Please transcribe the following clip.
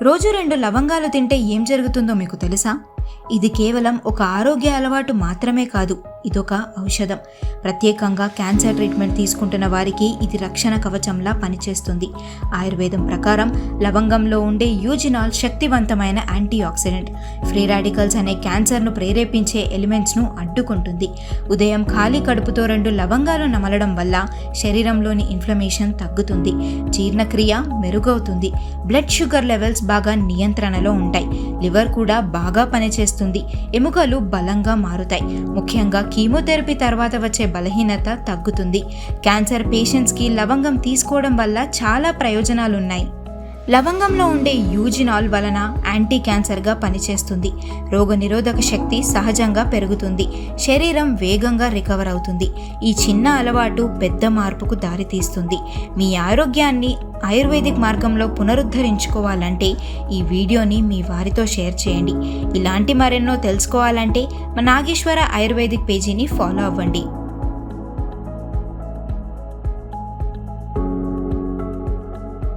రోజు 2 లవంగాలు తింటే ఏం జరుగుతుందో మీకు తెలుసా? ఇది కేవలం ఒక ఆరోగ్య అలవాటు మాత్రమే కాదు, ఇదొక ఔషధం. ప్రత్యేకంగా క్యాన్సర్ ట్రీట్మెంట్ తీసుకుంటున్న వారికి ఇది రక్షణ కవచంలా పనిచేస్తుంది. ఆయుర్వేదం ప్రకారం లవంగంలో ఉండే యూజినాల్ శక్తివంతమైన యాంటీ ఆక్సిడెంట్. ఫ్రీ రాడికల్స్ అనే క్యాన్సర్ను ప్రేరేపించే ఎలిమెంట్స్ను అడ్డుకుంటుంది. ఉదయం ఖాళీ కడుపుతో 2 లవంగాలు నమలడం వల్ల శరీరంలోని ఇన్ఫ్లమేషన్ తగ్గుతుంది, జీర్ణక్రియ మెరుగవుతుంది, బ్లడ్ షుగర్ లెవెల్స్ బాగా నియంత్రణలో ఉంటాయి, లివర్ కూడా బాగా పనిచేస్తుంది, ఎముకలు బలంగా మారుతాయి. ముఖ్యంగా కీమోథెరపీ తర్వాత వచ్చే బలహీనత తగ్గుతుంది. క్యాన్సర్ పేషెంట్స్కి లవంగం తీసుకోవడం వల్ల చాలా ప్రయోజనాలున్నాయి. లవంగంలో ఉండే యూజినాల్ వలన యాంటీ క్యాన్సర్గా పనిచేస్తుంది. రోగనిరోధక శక్తి సహజంగా పెరుగుతుంది, శరీరం వేగంగా రికవర్ అవుతుంది. ఈ చిన్న అలవాటు పెద్ద మార్పుకు దారితీస్తుంది. మీ ఆరోగ్యాన్ని ఆయుర్వేదిక్ మార్గంలో పునరుద్ధరించుకోవాలంటే ఈ వీడియోని మీ వారితో షేర్ చేయండి. ఇలాంటి మరెన్నో తెలుసుకోవాలంటే మా నాగేశ్వర ఆయుర్వేదిక్ పేజీని ఫాలో అవ్వండి.